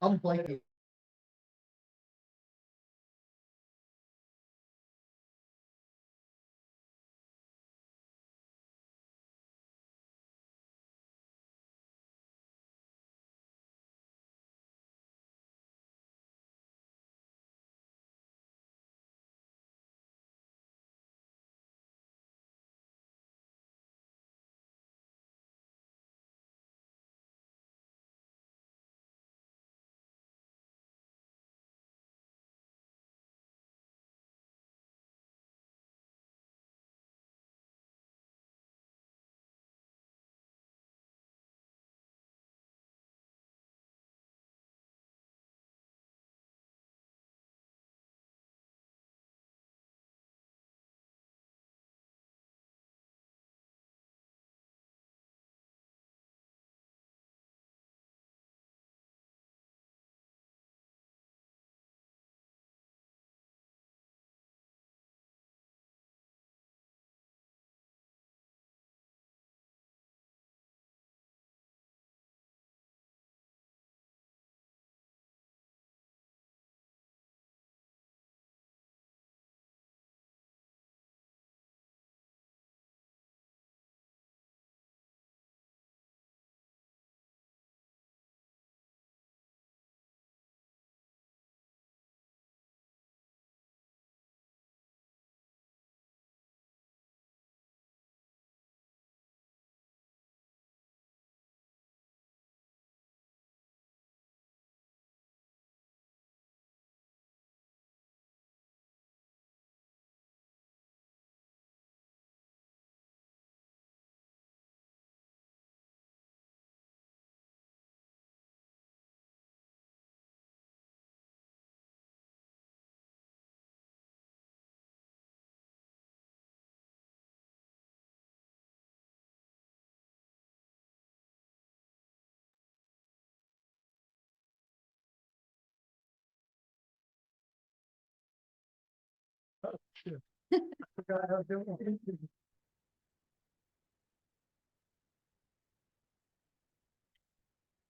I'm blanking.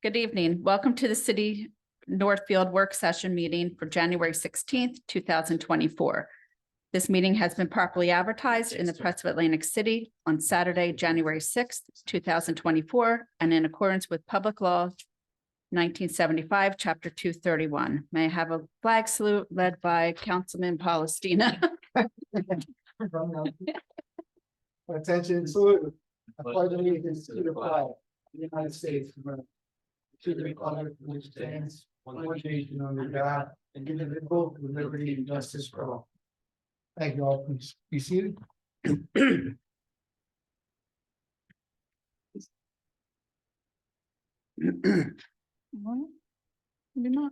Good evening. Welcome to the City Northfield Work Session Meeting for January 16th, 2024. This meeting has been properly advertised in the Press of Atlantic City on Saturday, January 6th, 2024, and in accordance with Public Law 1975, Chapter 231. May I have a flag salute led by Councilman Palestina? Attention, salute. I pledge allegiance to the flag of the United States of America, to the republic which stands one nation under God, indivisible, with liberty and justice for all. Thank you all. Please be seated. You're not.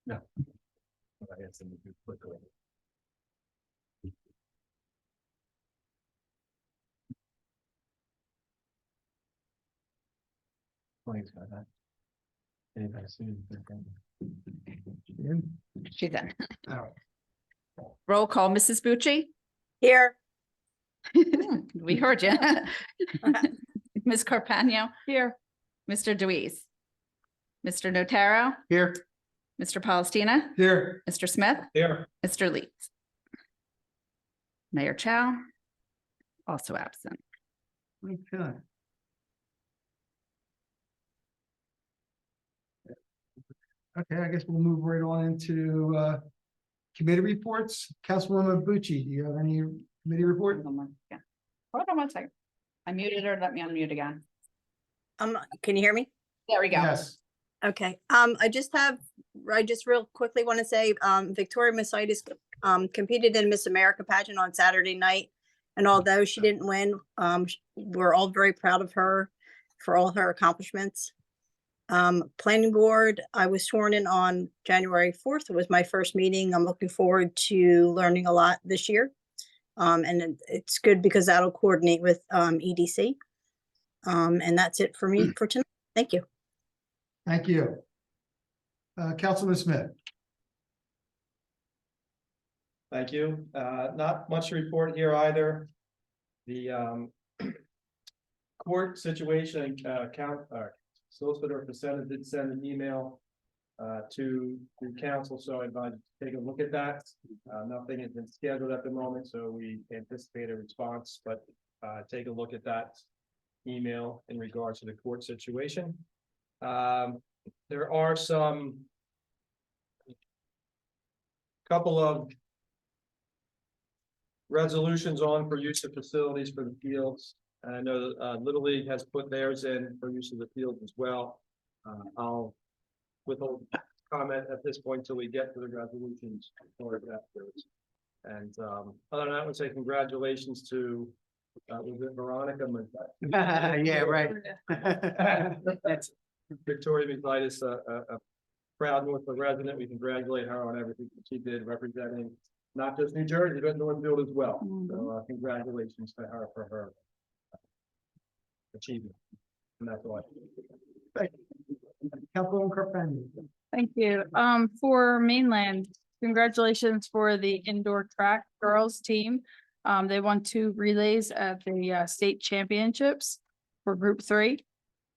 No. She's in. All right. Roll call, Mrs. Bucci? Here. We heard you. Ms. Carpano? Here. Mr. Deweese? Mr. Notaro? Here. Mr. Palestina? Here. Mr. Smith? Here. Mr. Leeds? Mayor Chow? Also absent. Okay. Okay, I guess we'll move right on into committee reports. Councilwoman Bucci, do you have any committee report? Hold on one second. I muted her. Let me unmute again. Can you hear me? There we go. Yes. Okay. I just real quickly want to say, Victoria Messitis competed in Miss America pageant on Saturday night. And although she didn't win, we're all very proud of her for all her accomplishments. Planning board, I was sworn in on January 4th. It was my first meeting. I'm looking forward to learning a lot this year. And it's good because that'll coordinate with EDC. And that's it for me for tonight. Thank you. Thank you. Councilman Smith. Thank you. Not much to report here either. The court situation, solicitor for Senate did send an email to the council, so I advise you to take a look at that. Nothing has been scheduled at the moment, so we anticipate a response, but take a look at that email in regards to the court situation. There are couple of resolutions on for use of facilities for the fields. And I know that Little League has put theirs in for use of the field as well. I'll withhold comment at this point till we get to the resolutions for it afterwards. And other than that, I would say congratulations to was it Veronica? Yeah, right. That's Victoria McVitis, a proud Northfield resident. We congratulate her on everything that she did representing not just New Jersey, but Northfield as well. So congratulations to her for her achievement. And that's all. Councilwoman Carpenter. Thank you. For mainland, congratulations for the indoor track girls team. They won 2 relays at the state championships for group 3.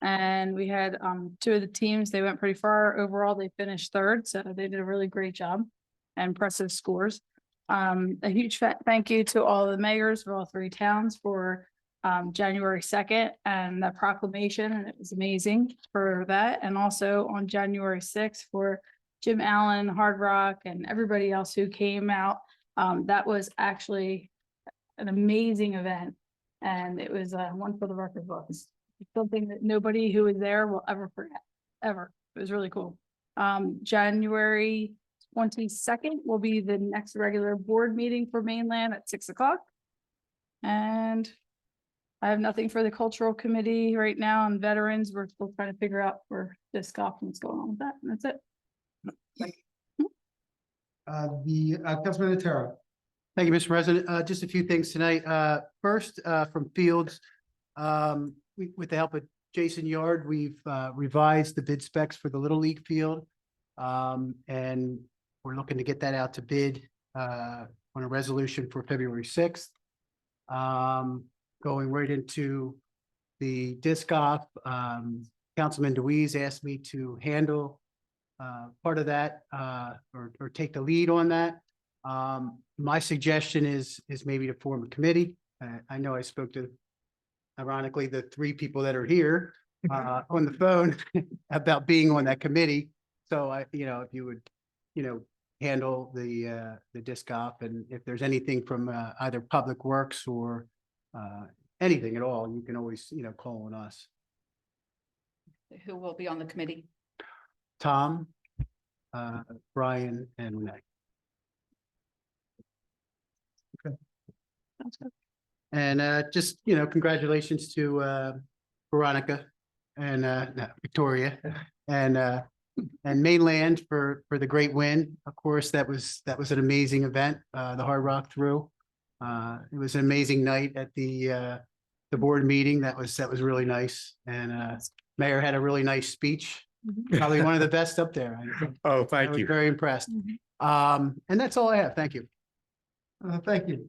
And we had 2 of the teams, they went pretty far. Overall, they finished 3rd, so they did a really great job and impressive scores. A huge thank you to all the mayors of all 3 towns for January 2nd and that proclamation, and it was amazing for that. And also on January 6th for Jim Allen, Hard Rock, and everybody else who came out. That was actually an amazing event, and it was one for the record books. Something that nobody who was there will ever forget, ever. It was really cool. January 22nd will be the next regular board meeting for mainland at 6 o'clock. And I have nothing for the cultural committee right now. On veterans, we're still trying to figure out where disc golf and what's going on with that. And that's it. Councilman Otero. Thank you, Mr. President. Just a few things tonight. First, from Fields, with the help of Jason Yard, we've revised the bid specs for the Little League field. And we're looking to get that out to bid on a resolution for February 6th. Going right into the disc golf, Councilman DeWeese asked me to handle part of that or take the lead on that. My suggestion is maybe to form a committee. I know I spoke to, ironically, the 3 people that are here on the phone about being on that committee. So if you would, handle the disc golf, and if there's anything from either Public Works or anything at all, you can always, call on us. Who will be on the committee? Tom, Brian, and Renee. Sounds good. And just, congratulations to Veronica and Victoria and Mainland for the great win. Of course, that was an amazing event, the Hard Rock Through. It was an amazing night at the board meeting. That was really nice. And Mayor had a really nice speech. Probably one of the best up there. Oh, I thank was you. very impressed. And that's all I have. Thank you. Thank you.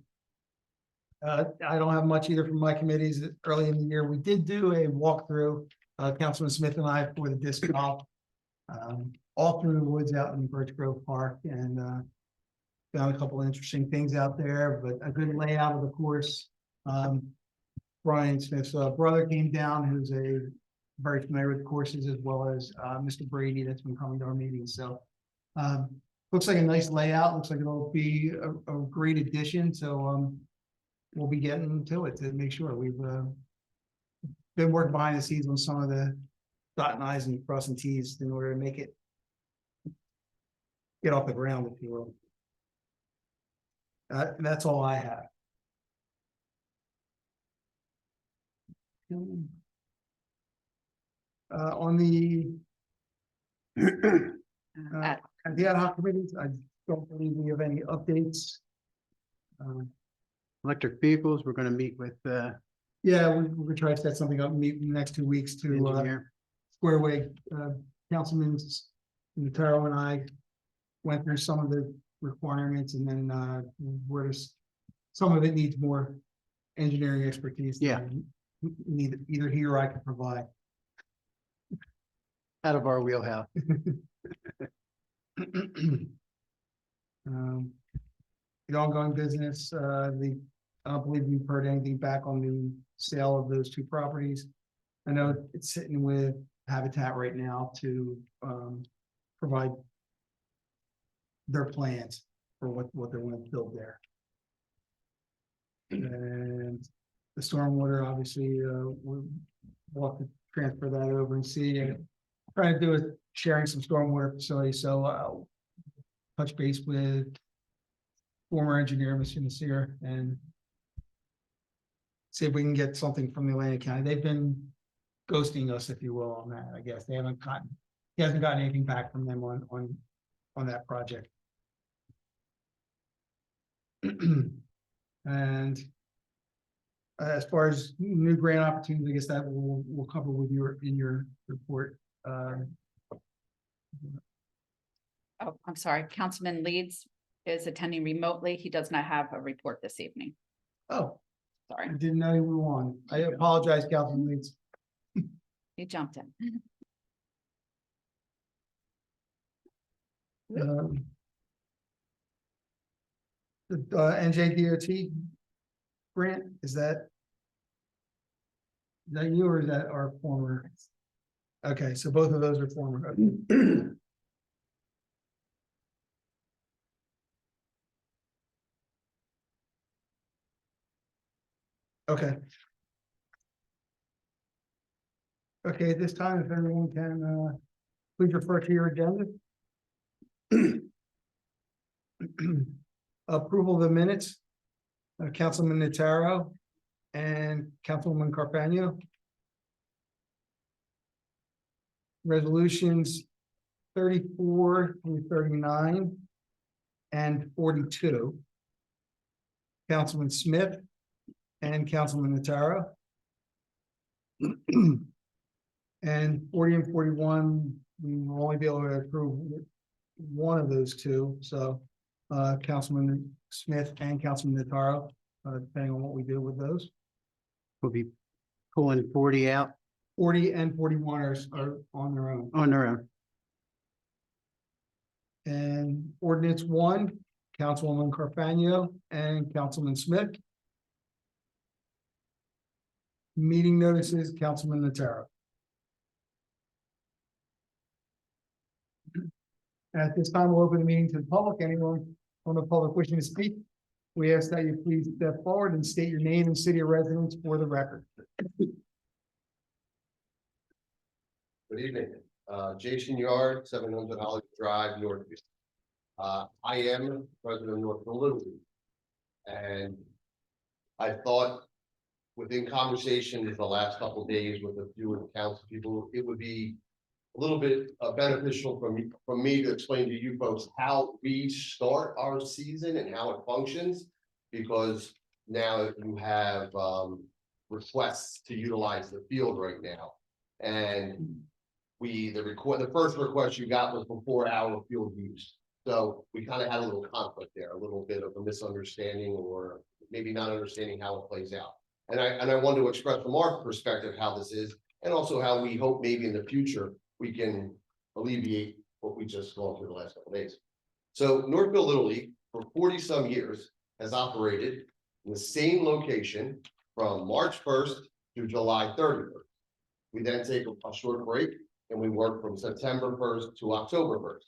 I don't have much either from my committees. Early in the year, we did do a walkthrough, Councilman Smith and I, for the disc golf. All through the woods out in Birch Grove Park, and found a couple of interesting things out there, but a good layout of the course. Brian Smith's brother came down, who's very familiar with the courses, as well as Mr. Brady, that's been coming to our meetings. So looks like a nice layout. Looks like it'll be a great addition. So we'll be getting to it to make sure. We've been working behind the scenes on some of the dotting I's and crossing T's in order to make it get off the ground, if you will. That's all I have. On the ad hoc committees, I don't believe we have any updates. Electric vehicles, we're going to meet with Yeah, we're gonna try to set something up, meet in the next 2 weeks to engineer. square away. Councilman Notaro and I went through some of the requirements, and then some of it needs more engineering expertise. Yeah. either he or I can provide. Out of our wheelhouse. The ongoing business, I don't believe we've heard anything back on the sale of those two properties. I know it's sitting with Habitat right now to, provide their plans for what they want to build there. And the stormwater, obviously, we'll have to transfer that over and see, trying to do is sharing some stormwater facilities, so, touch base with former engineer, Mr. Nasir, and see if we can get something from the Atlantic County. They've been ghosting us, if you will, on that, I guess. He hasn't gotten anything back from them on that project. And as far as new grant opportunities, I guess that we'll cover with in your report. Oh, I'm sorry, Councilman Leeds is attending remotely. He does not have a report this evening. Oh, Sorry, I didn't know you were on. I apologize, Councilman Leeds. he jumped in. The NJDOT grant, is that you or is that our former? Okay, so both of those are former. Okay. Okay, at this time, if everyone can, please refer to your agenda. Approval of the minutes. Councilman Notaro and Councilwoman Carpano. Resolutions 34 through 39 and 42. Councilman Smith and Councilman Notaro. And 40 and 41, we will only be able to approve one of those two, so Councilman Smith and Councilman Notaro, depending on what we do with those. We'll be pulling 40 out 40 and 41 are on their own. on their own. And ordinance 1, Councilwoman Carfagno and Councilman Smith. Meeting notices, Councilman Notaro. At this time, we'll open the meeting to the public. Anyone from the public wishing to speak, we ask that you please step forward and state your name and city of residence for the record. Good evening, Jason Yard, 700 Hollywood Drive, Northfield. I am president of Northfield Little League. And I thought within conversations the last couple of days with a few of the council people, it would be a little bit beneficial from me to explain to you folks how we start our season and how it functions, because now you have requests to utilize the field right now. And the first request you got was before our field use. So we kind of had a little conflict there, a little bit of a misunderstanding, or maybe not understanding how it plays out. And I wanted to express from our perspective how this is, and also how we hope maybe in the future we can alleviate what we just gone through the last couple of days. So Northfield Little League for 40 some years has operated in the same location from March 1st to July 31st. We then take a short break and we work from September 1st to October 1st.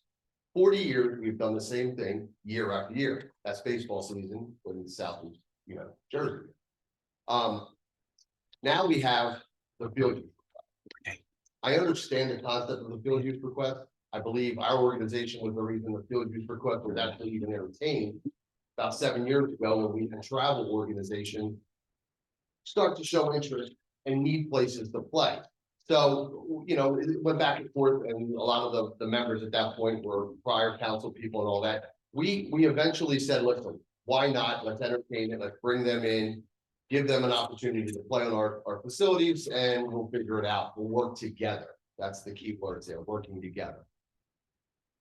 40 years, we've done the same thing year after year. That's baseball season in Southeast, Jersey. Now we have the field use request. I understand the concept of the field use request. I believe our organization was the reason the field use request was actually even entertained about 7 years ago, when we had a travel organization start to show interest and need places to play. So, it went back and forth, and a lot of the members at that point were prior council people and all that. We eventually said, listen, why not? Let's entertain it. Let's bring them in, give them an opportunity to play on our facilities, and we'll figure it out. We'll work together. That's the key words there, working together.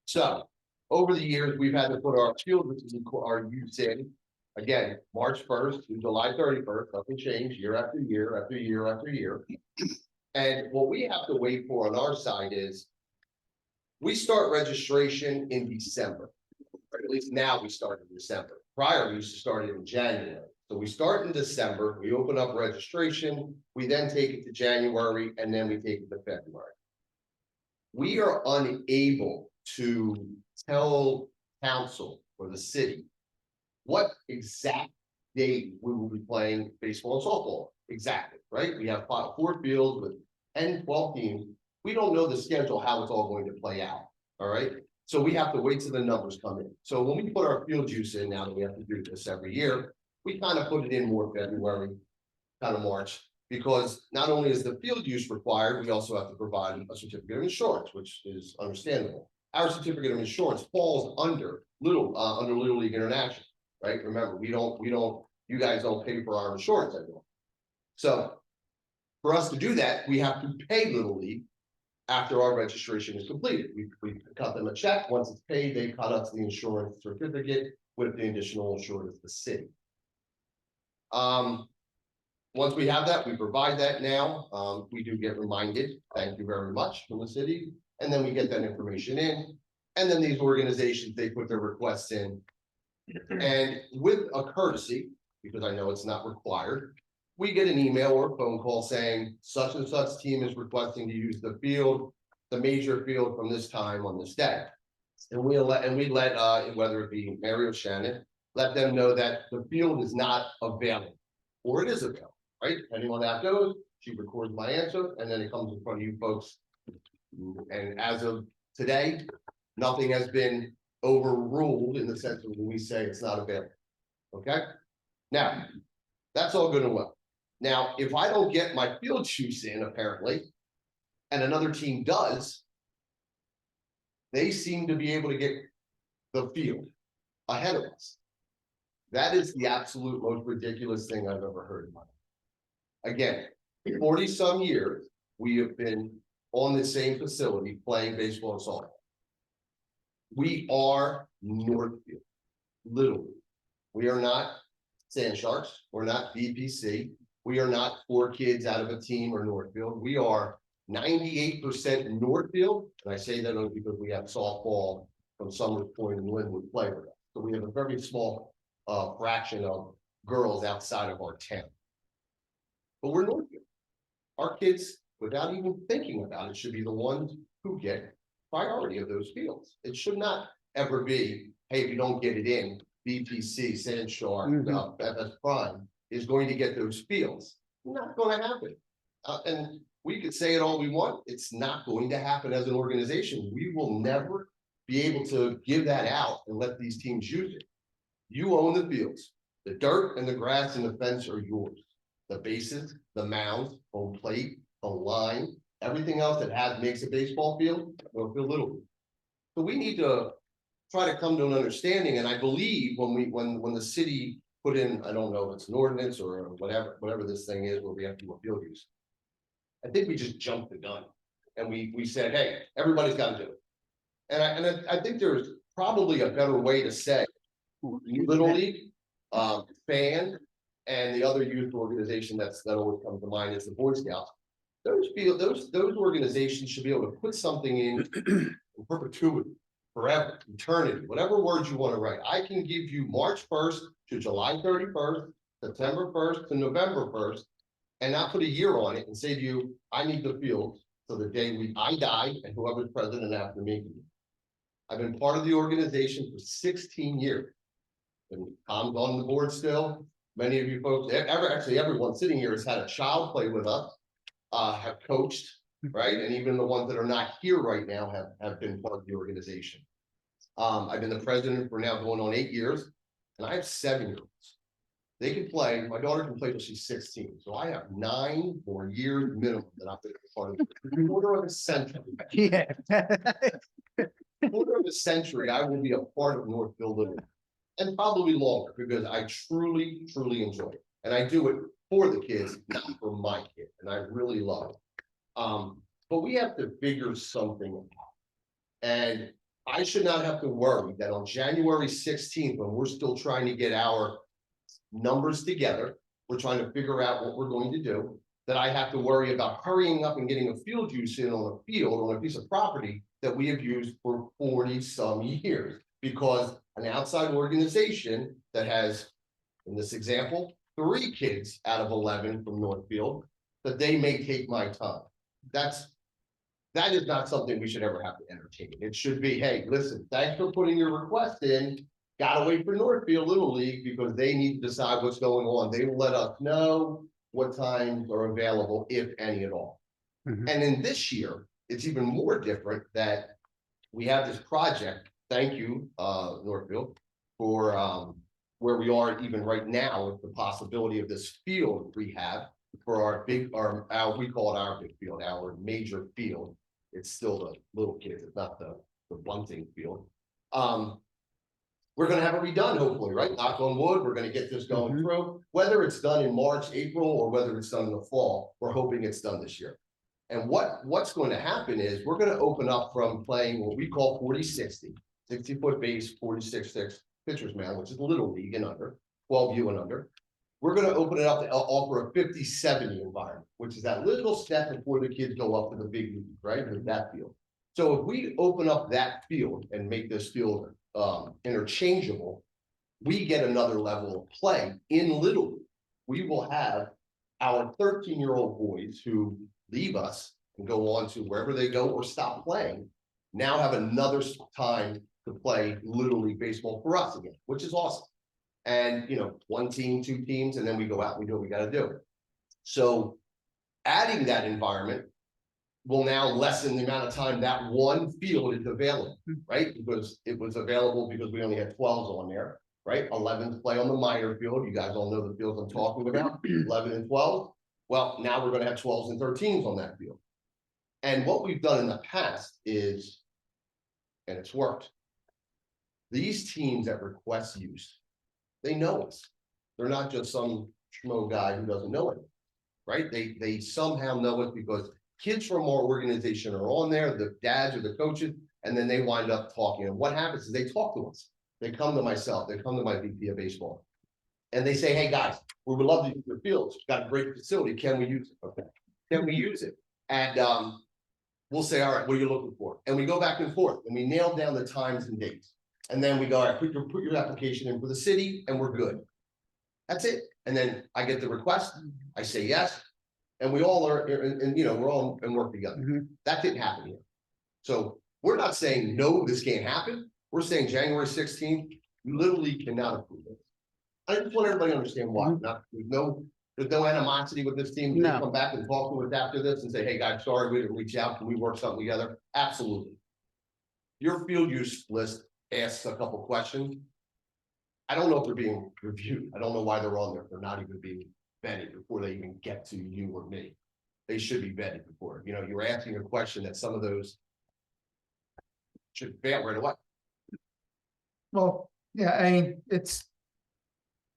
So over the years, we've had to put our field, which is our youth in, Again, March 1st to July 31st, nothing changed year after year after year after year. And what we have to wait for on our side is we start registration in December, or at least now we start in December. Prior, we used to start it in January. So we start in December, we open up registration, we then take it to January, and then we take it to February. We are unable to tell council or the city what exact date we will be playing baseball and softball. Exactly, right? We have four fields with 10, 12 teams. We don't know the schedule, how it's all going to play out. All right. So we have to wait till the numbers come in. So when we put our field juice in, now that we have to do this every year, we kind of put it in more February, kind of March, because not only is the field use required, we also have to provide a certificate of insurance, which is understandable. Our certificate of insurance falls under Little League International, right? Remember, you guys don't pay for our insurance anymore. So for us to do that, we have to pay Little League after our registration is completed. We cut them a check. Once it's paid, they cut us the insurance certificate with the additional insurance, the city. Once we have that, we provide that now. We do get reminded, thank you very much, from the city. And then we get that information in. And then these organizations, they put their requests in. And with a courtesy, because I know it's not required, we get an email or a phone call saying such and such team is requesting to use the field, the major field from this time on this day. And we let whether it be Mary or Shannon, let them know that the field is not available, or it is available, right? Depending on how that goes, she records my answer, and then it comes in front of you folks. And as of today, nothing has been overruled in the sense of when we say it's not available. Okay. Now, that's all good and well. Now, if I don't get my field juice in, apparently, and another team does, they seem to be able to get the field ahead of us. That is the absolute most ridiculous thing I've ever heard in my life. Again, 40 some years, we have been on the same facility playing baseball and softball. We are Northfield, literally. We are not Sand Sharks. We're not BPC. We are not 4 kids out of a team or Northfield. We are 98% Northfield. And I say that only because we have softball from Summers Point and Linwood play with us. So we have a very small fraction of girls outside of our town. But we're Northfield. Our kids, without even thinking about it, should be the ones who get priority of those fields. It should not ever be, hey, if you don't get it in, BPC, Sand Shark, FS Prime is going to get those fields. Not going to happen. And we could say it all we want. It's not going to happen as an organization. We will never be able to give that out and let these teams use it. You own the fields. The dirt and the grass and the fence are yours. The bases, the mounds, home plate, the line, everything else that makes a baseball field, or field little. So we need to try to come to an understanding. And I believe when the city put in, I don't know if it's an ordinance or whatever this thing is where we have to do a field use. I think we just jumped the gun and we said, hey, everybody's got to do it. And I think there's probably a better way to say Little League, fan, and the other youth organization that always comes to mind is the Boy Scouts. Those organizations should be able to put something in perpetuity, forever, eternity, whatever words you want to write. I can give you March 1st to July 31st, September 1st to November 1st, and not put a year on it and say to you, I need the field so the day I die and whoever's president after me. I've been part of the organization for 16 years. And Tom's on the board still. Many of you folks, actually everyone sitting here has had a child play with us, have coached, right? And even the ones that are not here right now have been part of the organization. I've been the president for now going on 8 years, and I have 7-year-olds. They can play, my daughter can play till she's 16. So I have 9 more years minimum that I've been part of a quarter of a century. Yeah. Quarter of a century, I will be a part of Northfield, and probably longer, because I truly enjoy it. And I do it for the kids, not for my kid. And I really love it. But we have to figure something out. And I should not have to worry that on January 16th, when we're still trying to get our numbers together. We're trying to figure out what we're going to do, that I have to worry about hurrying up and getting a field use in on a field, on a piece of property that we have used for 40 some years. Because an outside organization that has, in this example, 3 kids out of 11 from Northfield, that they may take my time. That is not something we should ever have to entertain. It should be, hey, listen, thanks for putting your request in. Gotta wait for Northfield Little League because they need to decide what's going on. They will let us know what times are available, if any at all. Mhm. And in this year, it's even more different that we have this project. Thank you, Northfield, for where we are even right now with the possibility of this field rehab for our we call it our big field, our major field. It's still the little kids, it's not the bunting field. We're gonna have it redone, hopefully, right? Knock on wood, we're gonna get this going through. Whether it's done in March, April, or whether it's done in the fall, we're hoping it's done this year. And what's going to happen is we're gonna open up from playing what we call 40-60, 60-foot base, 46-6 pitcher's mound, which is little league and under, 12U and under. We're gonna open it up to offer a 50-70 environment, which is that little step before the kids go up to the big league, right? With that field. So if we open up that field and make this field interchangeable, we get another level of play in Little League. We will have our 13-year-old boys who leave us and go on to wherever they go or stop playing, now have another time to play Little League baseball for us again, which is awesome. And, you know, 1 team, 2 teams, and then we go out and we do what we got to do. So adding that environment will now lessen the amount of time that one field is available, right? Because it was available because we only had 12s on there, right? 11s play on the minor field. You guys all know the fields I'm talking about, 11 and 12. Well, now we're going to have 12s and 13s on that field. And what we've done in the past is, and it's worked, these teams that request use, they know us. They're not just some schmo guy who doesn't know it, right? They somehow know it because kids from our organization are on there, the dads or the coaches, and then they wind up talking. And what happens is they talk to us. They come to myself, they come to my VP of baseball, and they say, hey guys, we would love to use your fields. You've got a great facility. Can we use it? Okay. Can we use it? And we'll say, all right, what are you looking for? And we go back and forth and we nail down the times and dates. And then we go, all right, put your application in for the city and we're good. That's it. And then I get the request, I say yes, and we all are, and you know, we're all in work together. That didn't happen here. So we're not saying, no, this can't happen. We're saying January 16th, you literally cannot approve it. I just want everybody to understand why. There's no animosity with this team. They come back and talk to us after this and say, hey guys, sorry, we didn't reach out. Can we work something together? Absolutely. Your field use list asks a couple questions. I don't know if they're being reviewed. I don't know why they're on there. They're not even being vetted before they even get to you or me. They should be vetted before. You know, you're asking a question that some of those should fail right away. Well, yeah, I mean, it's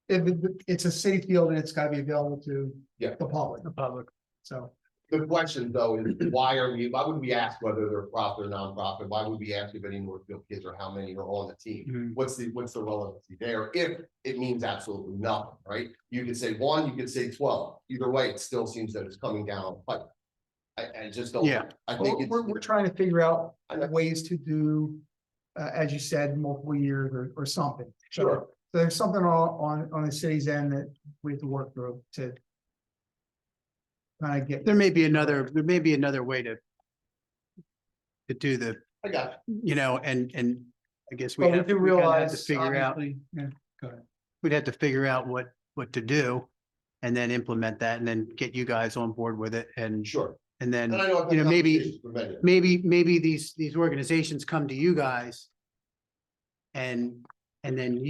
a city field and it's gotta be available to the public. So The question though is why would we ask whether they're profit or non-profit? Why would we ask if any Northfield kids or how many are on the team? What's the relevancy there? If it means absolutely nothing, right? You could say 1, you could say 12. Either way, it still seems that it's coming down the pipe. I just don't. I think we're trying to figure out I know. ways to do, as you said, multiple years or something. Sure. So there's something on the city's end that we have to work through to kind of get. There may be another way to do the, I got you know, and I guess But we do we'd kinda have realize, to figure out, obviously, yeah, go ahead. we'd have to figure out what to do and then implement that and then get you guys on board with it and, you. Sure. and then, And I know I've you had know, conversations with many of them. maybe these organizations come to you guys and then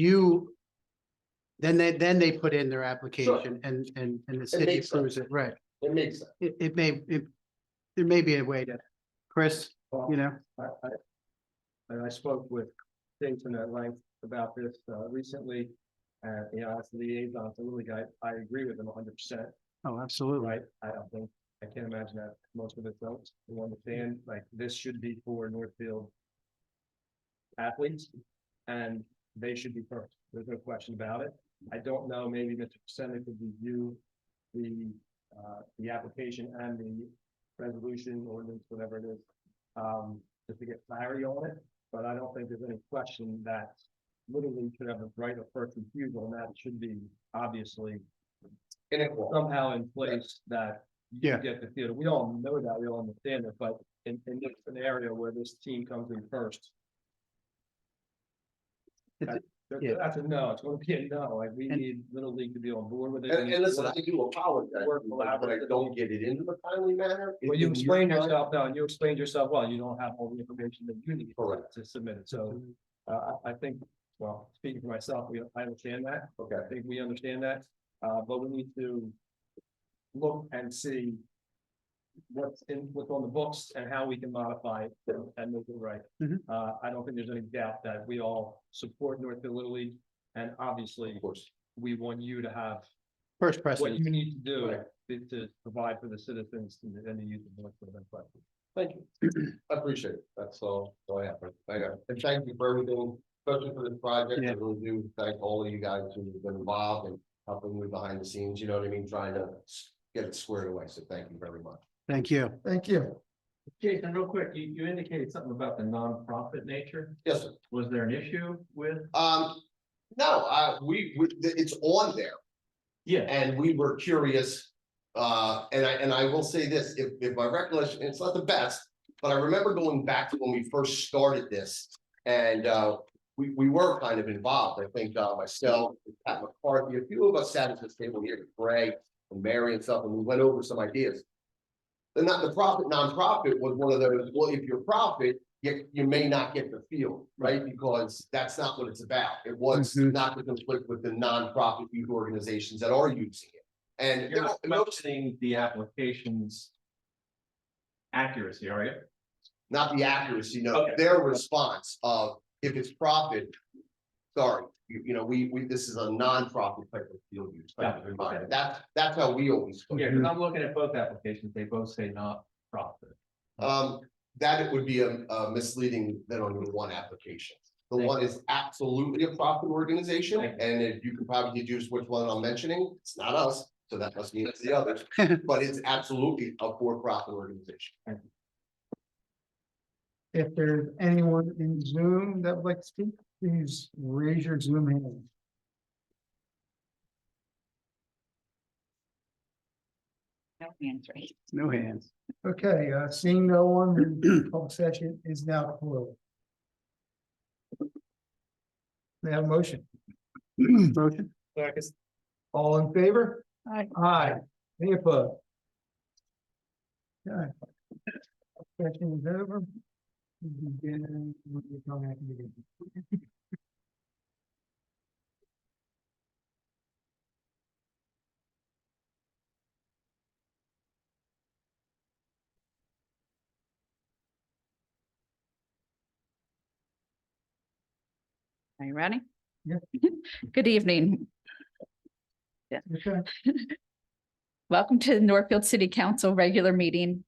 they put in their application and the city makes approves it, right? It makes sense. There may be a way to, Chris, you know, I spoke with Jason at length about this recently. You know, as the liaison to Little League, I agree with him 100%. oh, absolutely. Right? I don't think, I can't imagine that most of the folks who understand, like, this should be for Northfield athletes, and they should be first. There's no question about it. I don't know, maybe Mr. Pacenda could review the application and the resolution ordinance, whatever it is, just to get clarity on it. But I don't think there's any question that Little League should have a right of first refusal, and that should be obviously somehow in place that you Yeah. get the field. We all know that, we all understand it, but in this scenario where this team comes in first. That's a no, it's gonna be a no, like we And- need Little League to be on board with it. And listen, I do apologize, Work but I don't get it into the timely manner. Well, you If explained you're- yourself, no, you explained yourself, well, you don't have all the information that you need Correct. to submit it, so. I think, well, speaking for myself, I understand that, Okay. I think we understand that, but we need to. Look and see. What's on the books and how we can modify it and make it right. Mhm. I don't think there's any doubt that we all support Northfield Little League, and obviously, Of course. we want you to have First what precedent. you need to do Right. to provide for the citizens and the youth of Northfield. That's right. Thank you. I appreciate it. That's all I have. And thank you for everything, especially for this project. I Yeah. really do thank all of you guys who've been involved and helping me behind the scenes, you know what I mean, trying to get it squared away. So thank you very much. Thank you. Thank you. Jason, real quick, you indicated something about the nonprofit nature. Yes, sir. Was there an issue with? No, it's on there. Yeah. And we were curious, and I will say this, if my recollection, it's not the best, but I remember going back to when we first started this. And we were kind of involved. I think myself, Pat McCarthy, a few of us sat at this table here, Greg and Mary and stuff, and we went over some ideas. The nonprofit was one of those, well, if you're profit, you may not get the field, right? Because that's not what it's about. It was Mhm. not to conflict with the nonprofit youth organizations that are using it. And You're not questioning the application's accuracy, are you? not the accuracy, no, Okay. their response of if it's profit. Sorry, you know, this is a nonprofit type of field use type of Yeah, environment. okay. That's how we always. look. Yeah, because I'm looking at both applications. They both say not profit. That it would be a misleading than on the one application. The Thank one is absolutely a profit organization, Thank and if you can probably deduce which one I'm mentioning, it's not us, so that must mean it's the others. But it's absolutely a for-profit organization. If there's anyone in Zoom that would like to speak, please raise your Zoom hand. No hands raised. No hands. Okay, seeing no one, the public session is now closed. May I have a motion? Motion. All in favor? Aye. Aye. Any opposed? Okay. Session is over. We begin with the comment meeting. Are you ready? Yeah. Good evening. Okay. Welcome to the Northfield City Council regular meeting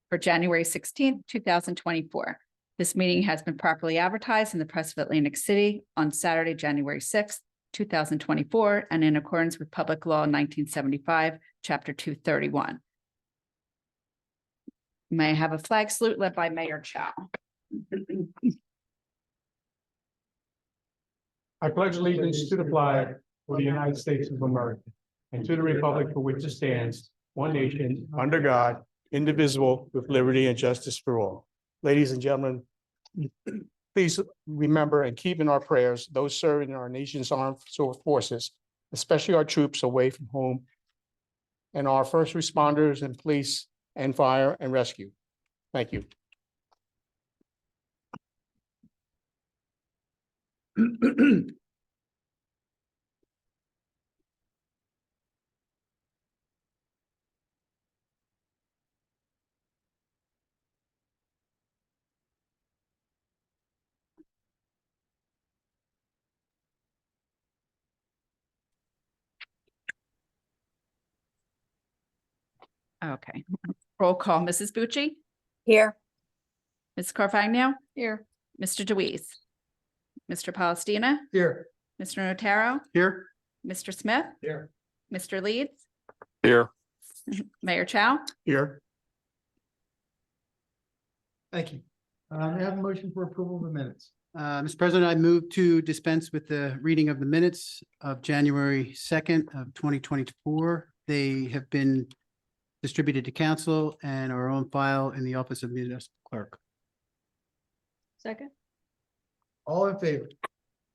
for January 16th, 2024. This meeting has been properly advertised in the Press of Atlantic City on Saturday, January 6th, 2024, and in accordance with Public Law 1975, Chapter 231. May I have a flag salute led by Mayor Chow? I pledge allegiance to the flag of the United States of America and to the republic for which it stands, one nation, under God, indivisible, with liberty and justice for all. Ladies and gentlemen, please remember and keep in our prayers those serving in our nation's armed forces, especially our troops away from home, and our first responders and police and fire and rescue. Thank you. Okay. Roll call, Mrs. Bucci, Here. Ms. Carfagno, Here. Mr. Deweese, Mr. Palestina, Here. Mr. Notaro, Here. Mr. Smith, Here. Mr. Leeds, Here. Mayor Chow. Here. Thank you. May I have a motion for approval of the minutes? Mr. President, I move to dispense with the reading of the minutes of January 2nd of 2024. They have been distributed to council and are on file in the office of municipal clerk. Second. All in favor?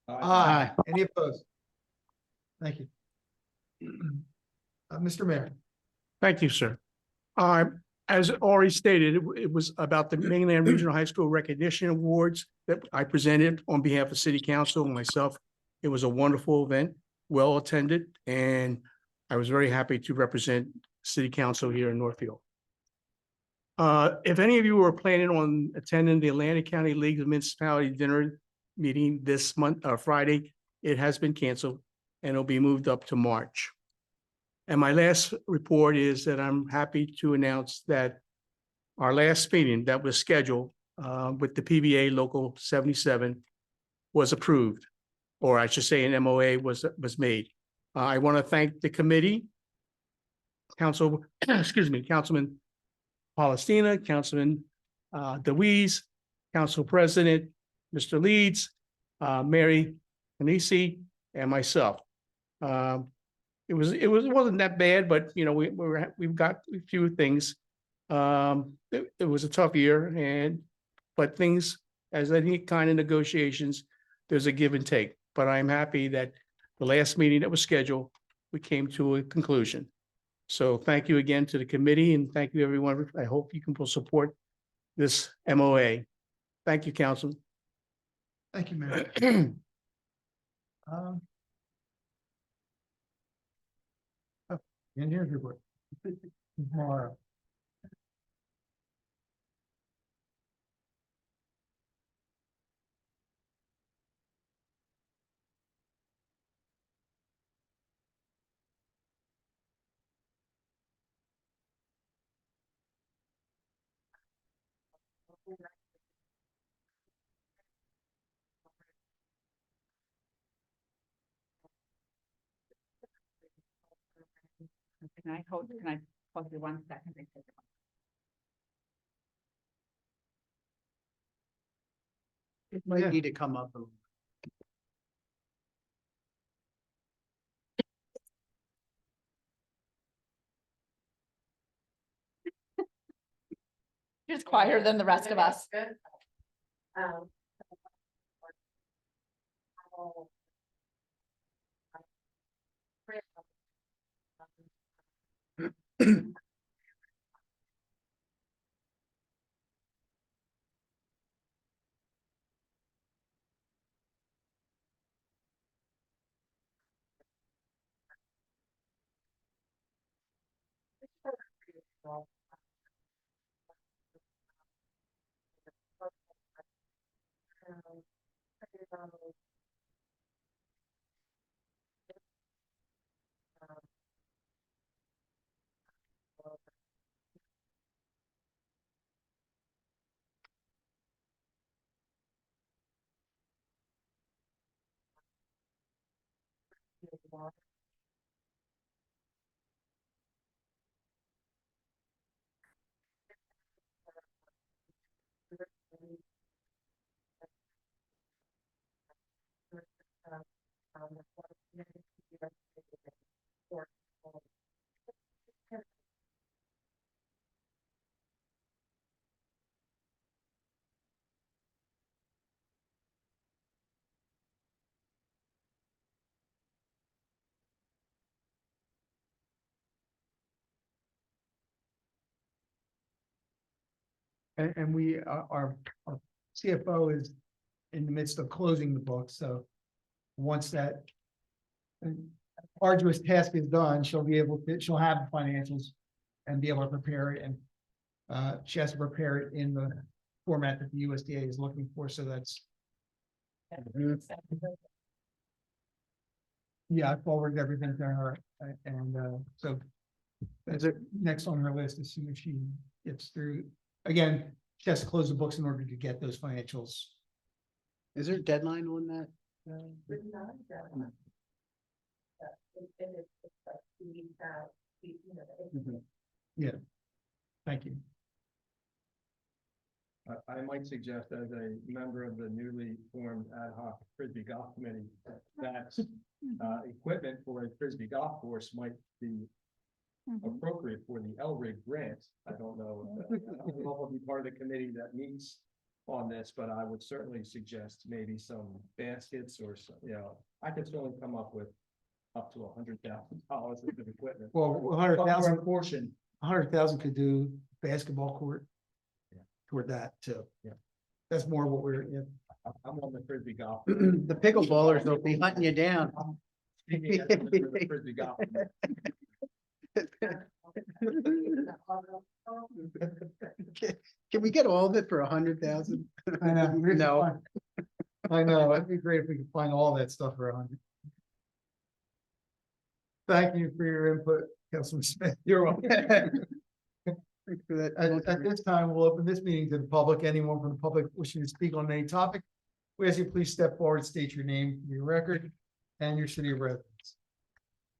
Aye. Any opposed? Thank you. Mr. Mayor. Thank you, sir. As already stated, it was about the Mainland Regional High School Recognition Awards that I presented on behalf of City Council and myself. It was a wonderful event, well attended, and I was very happy to represent City Council here in Northfield. If any of you are planning on attending the Atlantic County League of Municipality dinner meeting this month, Friday, it has been canceled and it'll be moved up to March. And my last report is that I'm happy to announce that our last meeting that was scheduled with the PBA Local 77 was approved, or I should say an MOA was made. I want to thank the committee, Councilman Palestina, Councilman DeWeese, Council President, Mr. Leeds, Mary Anisi, and myself. It wasn't that bad, but you know, we've got a few things. It was a tough year, but things, as any kind of negotiations, there's a give and take. But I'm happy that the last meeting that was scheduled, we came to a conclusion. So thank you again to the committee, and thank you everyone. I hope you can support this MOA. Thank you, Council. Thank you, Mayor. Engineer's report. Tomorrow. Can I hold you 1 second? It might need to come up a little. Just quieter than the rest of us. And we, our CFO is in the midst of closing the book, so once that arduous task is done, she'll have the financials and be able to prepare it, and she has to prepare it in the format that the USDA is looking for, so that's. Yeah, I forwarded everything to her, and so that's it. Next on her list as soon as she gets through. Again, she has to close the books in order to get those financials. Is there a deadline on that? Yeah. Thank you. I might suggest as a member of the newly formed ad hoc Frisbee Golf Committee, that equipment for a Frisbee golf course might be appropriate for the LRIG grant. I don't know if I'll be part of the committee that meets on this, but I would certainly suggest maybe some baskets or some, I could certainly come up with up to $100,000 worth of equipment. Well, Portion. 100,000 could do basketball court. Yeah. Toward that too. Yeah. That's more what we're, I'm on the Frisbee golf. The pickleballers will be hunting you down. The Frisbee golf. Can we get all of it for 100,000? I know. No. I know, it'd be great if we could find all that stuff for 100. Thank you for your input, Councilman Smith. You're welcome. At this time, we'll open this meeting to the public. Anyone from the public wishing to speak on any topic, we ask you please step forward, state your name, your record, and your city of residence.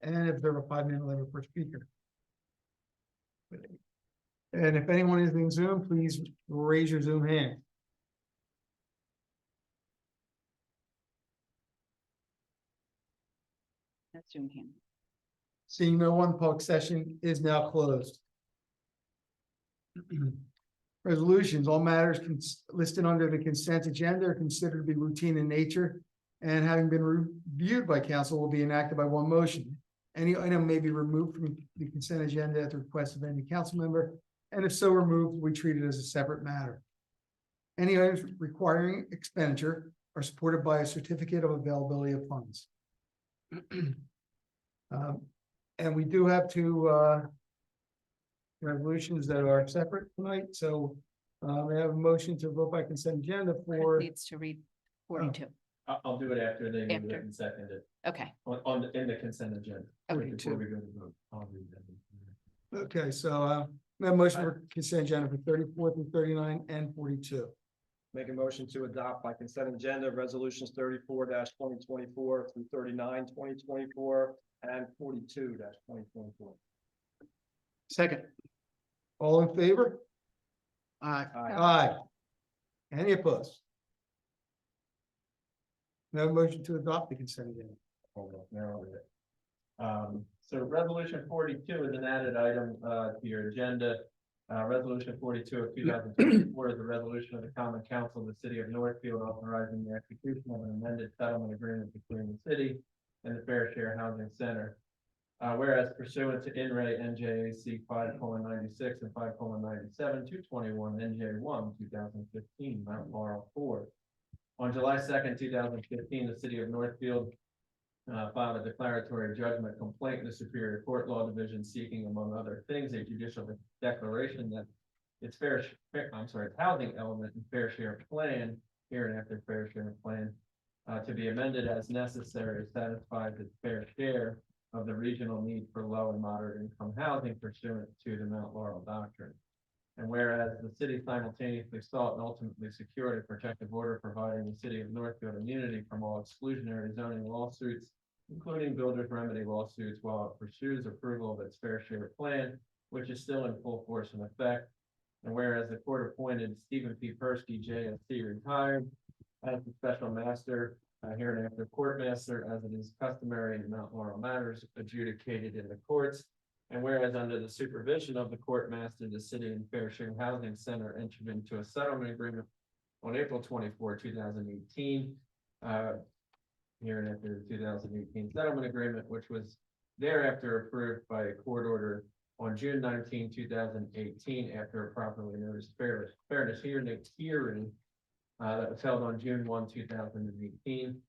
And observe a 5-minute limit per speaker. And if anyone is in Zoom, please raise your Zoom hand. That's Zoom hand. Seeing no one, public session is now closed. Resolutions, all matters listed under the consent agenda are considered to be routine in nature and having been reviewed by council will be enacted by one motion. Any item may be removed from the consent agenda at the request of any council member, and if so removed, we treat it as a separate matter. Any items requiring expenditure are supported by a certificate of availability of funds. And we do have two resolutions that are separate tonight, so we have a motion to vote by consent agenda for. Needs to read 42. I'll do it after they move After. it and second it Okay. in the consent agenda. Okay. Before we go to vote. I'll read that. Okay, so we have a motion for consent agenda for 34 through 39 and 42. Make a motion to adopt by consent agenda resolutions 34-2024 through 39-2024 and 42-2024. Second. All in favor? Aye. Aye. Any opposed? No motion to adopt the consent agenda. Hold on, now I'll read it. So resolution 42 is an added item to your agenda. Resolution 42 of 2024 is a resolution of the Common Council of the City of Northfield authorizing the execution of an amended settlement agreement between the city and the Fair Share Housing Center. Whereas pursuant to INRA NJAC 5:96 and 5:97, 221 NJ1 2015, Mount Laurel 4. On July 2nd, 2015, the City of Northfield filed a declaratory judgment complaint in the Superior Court Law Division seeking, among other things, a judicial declaration that its housing element and fair share plan, hereinafter fair share plan, to be amended as necessary to satisfy the fair share of the regional need for low and moderate income housing pursuant to the Mount Laurel Doctrine. And whereas the city simultaneously sought and ultimately secured a protective order providing the City of Northfield immunity from all exclusionary zoning lawsuits, including builders remedy lawsuits, while it pursues approval of its fair share plan, which is still in full force and effect. And whereas the court appointed Stephen P. Persky, JSC, retired, as the special master, hereinafter court master, as it is customary in Mount Laurel matters adjudicated in the courts. And whereas under the supervision of the court master, the City and Fair Share Housing Center entered into a settlement agreement on April 24, 2018. Hereinafter the 2018 settlement agreement, which was thereafter approved by a court order on June 19, 2018, after a properly noticed fairness hearing that was held on June 1, 2018.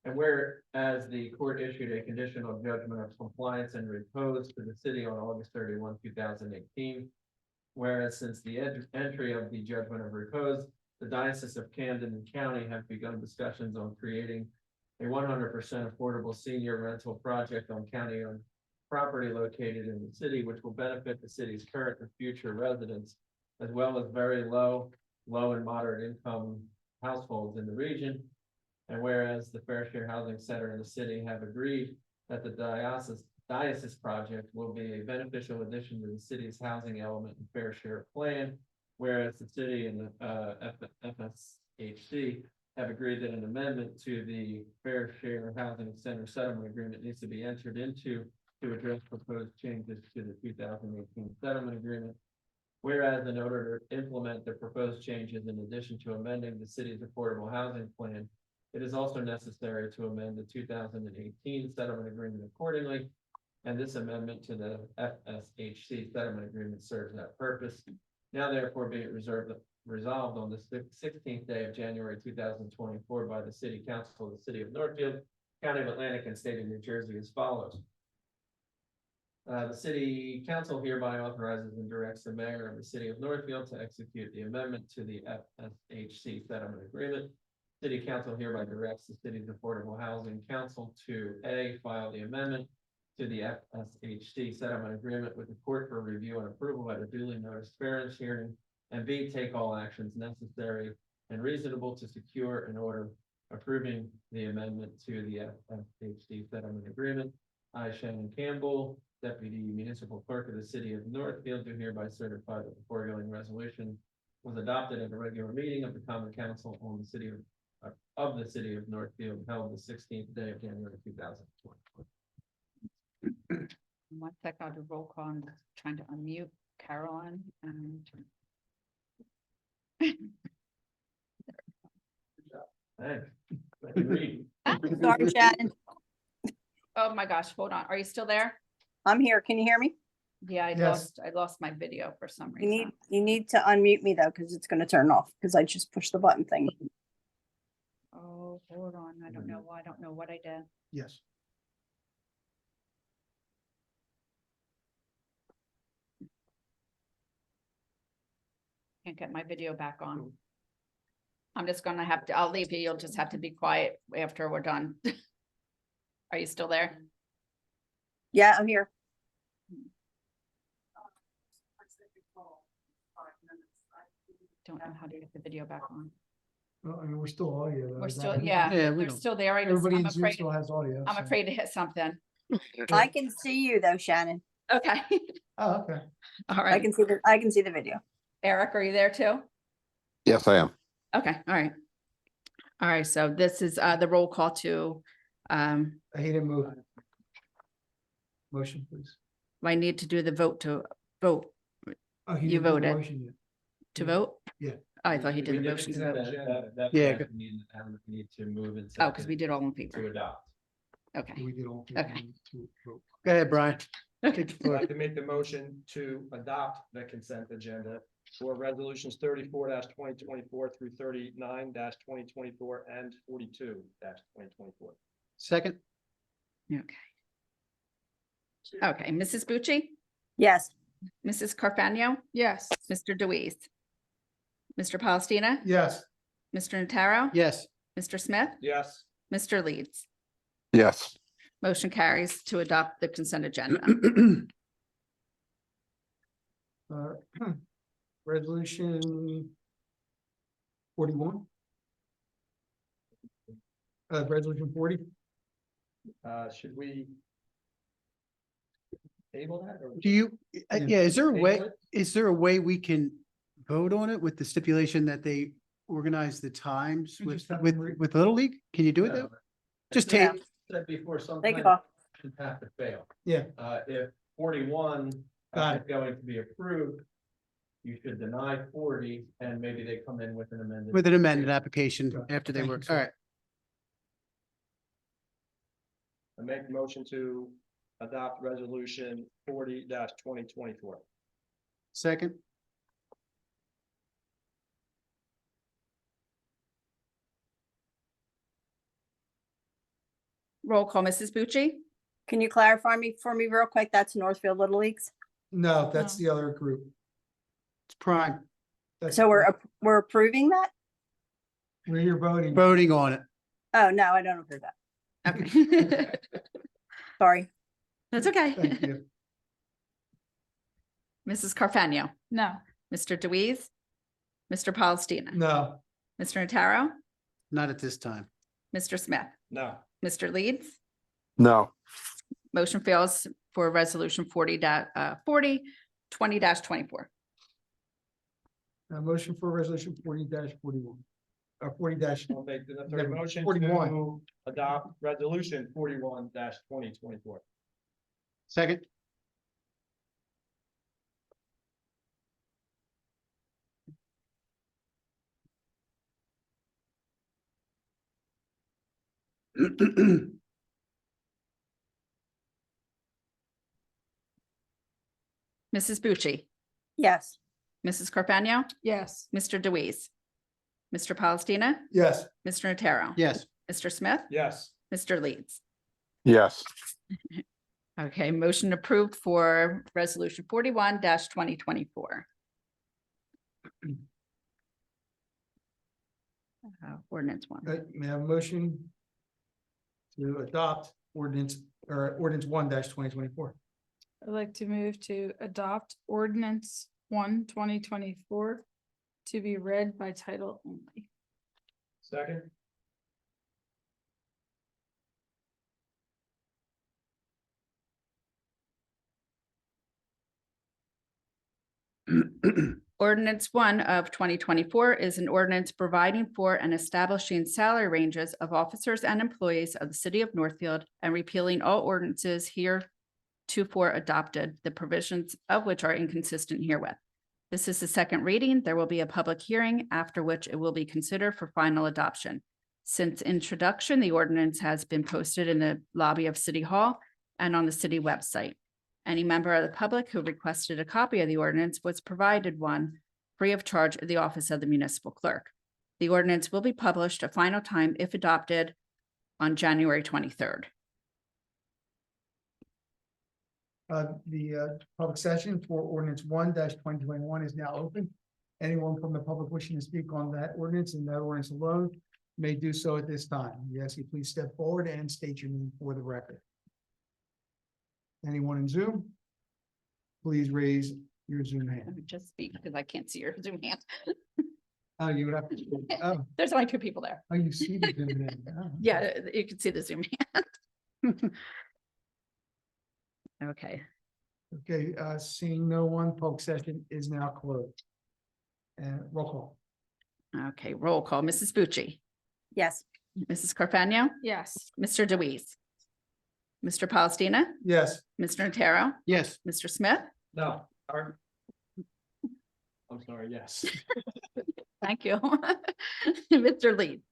And whereas the court issued a conditional judgment of compliance and repose to the city on August 31, 2018. Whereas since the entry of the judgment of repose, the Diocese of Camden and County have begun discussions on creating a 100% affordable senior rental project on county-owned property located in the city, which will benefit the city's current and future residents, as well as very low and moderate income households in the region. And whereas the Fair Share Housing Center and the city have agreed that the diocese project will be a beneficial addition to the city's housing element and fair share plan. Whereas the city and the FSHC have agreed that an amendment to the Fair Share Housing Center Settlement Agreement needs to be entered into to address proposed changes to the 2018 settlement agreement. Whereas in order to implement the proposed changes, in addition to amending the city's affordable housing plan, it is also necessary to amend the 2018 settlement agreement accordingly. And this amendment to the FSHC settlement agreement serves that purpose. Now therefore be it resolved on the 16th day of January 2024 by the City Council of the City of Northfield, County of Atlantic, and State of New Jersey as follows. The City Council hereby authorizes and directs the mayor of the City of Northfield to execute the amendment to the FSHC settlement agreement. City Council hereby directs the city's Affordable Housing Council to A, file the amendment to the FSHC settlement agreement with the court for review and approval at a duly noticed fairness hearing, and B, take all actions necessary and reasonable to secure an order approving the amendment to the FSHC settlement agreement. I, Shannon Campbell, Deputy Municipal Clerk of the City of Northfield, do hereby certify that the foregoing resolution was adopted at a regular meeting of the Common Council on the City of the City of Northfield held the 16th day of January 2024. One sec, I'll do roll call. I'm trying to unmute Caroline and. Thanks. Let me read. Sorry, Shannon. Oh my gosh, hold on. Are you still there? I'm here. Can you hear me? Yeah, Yes. I lost my video for some You reason. need to unmute me though, because it's gonna turn off, because I just pushed the button thing. Oh, hold on. I don't know why. I don't know what I did. Yes. Can't get my video back on. I'm just gonna have to, I'll leave you. You'll just have to be quiet after we're done. Are you still there? Yeah, I'm here. Don't know how to get the video back on. Well, I mean, we're still audio. though. We're Is that- still, yeah, Yeah, we we're don't- still there. Everybody I'm in Zoom afraid, still has audio. I'm so- afraid to hit something. I can see you though, Shannon. Okay, Oh, okay. all I right. can see the video. Eric, are you there too? Yes, I am. Okay, all right. All right, so this is the roll call to, I hate to move. Motion, please. I need to do the vote to vote, Oh, he You didn't do the voted. motion yet. to Yeah. vote? Yeah. I thought he did We the did motion to that- vote. that- Yeah, that need to move and. Oh, because we second did all in To favor. adopt. Okay, We did all. Okay. Vote. Go ahead, Brian. okay. I'd like to make the motion to adopt the consent agenda for resolutions 34-2024 through 39-2024 and 42-2024. Second, Okay. Okay, Mrs. Bucci, Yes. Mrs. Carfano, Yes. Mr. Deweese, Mr. Palestina, Yes. Mr. Notaro. yes. Mr. Smith, Yes. Mr. Leeds. Yes. Motion carries to adopt the consent agenda. Resolution 41. Resolution 40. Should we table that? or- Do you, Yeah. yeah, is there a way, Table it? is there a way we can vote on it with the stipulation that they organize the times You with, just have with, them read- with Little League? Can you do it though? Just Yeah. take, Said before, Take sometimes it off. actions have to fail. Yeah. If 41 Got is going to be approved, you should deny 40 and maybe they come in with an amended. with an amended application Got it. after they Thank work. you, sir. All right. I make the motion to adopt resolution 40-2024. Second, Roll call, Mrs. Bucci, Can you clarify for me real quick? That's Northfield Little Leagues. No, that's the other group. it's prime, That's- So we're approving that? Where you're voting. voting on it. Oh, no, I don't approve that. okay. Sorry. That's okay. Thank you. Mrs. Carfano, No. Mr. Deweese, Mr. Palestina, No, Mr. Notaro, Not at this time. Mr. Smith, No. Mr. Leeds, No. Motion fails for resolution 20-24. Motion for resolution 40-41. Or 40 dash, I'll make the third motion 41. to adopt resolution 41-2024. Second. Mrs. Bucci, Yes. Mrs. Carfano, Yes. Mr. Deweese, Mr. Palestina, yes, Mr. Notaro. Yes. Mr. Smith, Yes. Mr. Leeds. Yes. Okay, motion approved for resolution 41-2024. Ordinance one. may I have a motion to adopt ordinance 1-2024. I'd like to move to adopt ordinance 1/2024 to be read by title only. Second. Ordinance 1 of 2024 is an ordinance providing for and establishing salary ranges of officers and employees of the city of Northfield and repealing all ordinances heretofore adopted, the provisions of which are inconsistent herewith. This is the second reading. There will be a public hearing after which it will be considered for final adoption. Since introduction, the ordinance has been posted in the lobby of City Hall and on the city website. Any member of the public who requested a copy of the ordinance was provided one free of charge at the office of the municipal clerk. The ordinance will be published a final time if adopted on January 23rd. The public session for ordinance 1-2021 is now open. Anyone from the public wishing to speak on that ordinance and that ordinance alone may do so at this time. We ask you please step forward and state your name for the record. Anyone in Zoom? Please raise your Zoom Let hand. me just speak because I can't see your Zoom hand. Oh, you would have to, oh, There's only two people there. you see the Zoom hand. Oh. Yeah, you can see the Zoom hand. Okay, Okay, seeing no one, public session is now closed. And roll call. okay, roll call. Mrs. Bucci, Yes. Mrs. Carfano, Yes. Mr. Deweese, Mr. Palestina, Yes, Mr. Notaro, Yes. Mr. Smith. No. I'm sorry, yes. Thank you. Mr. Lee.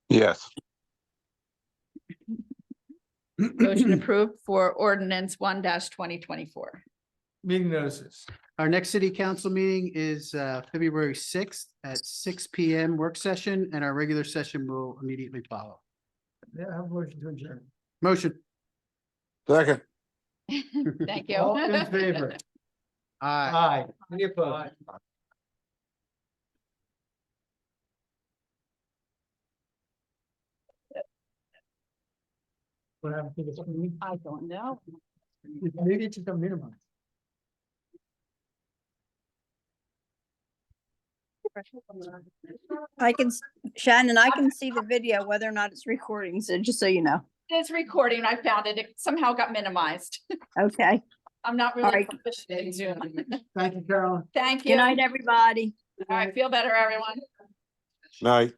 Yes. Motion approved for ordinance 1-2024. meeting notices. Our next city council meeting is February 6th at 6 p.m. work session, and our regular session will immediately follow. Yeah, I have a motion to adjourn. Motion. Second. Thank you. All in favor? Aye. Aye. Any opposed? What happened to this meeting? I don't know. Maybe it's just a minimum. Shannon, I can see the video, whether or not it's recording, so just so you know. It's recording. I found it. It somehow got minimized. Okay. I'm not All really right. proficient in Zoom. Thank you, Carolyn. Thank you. Good night, everybody. All right, feel better, everyone. Night.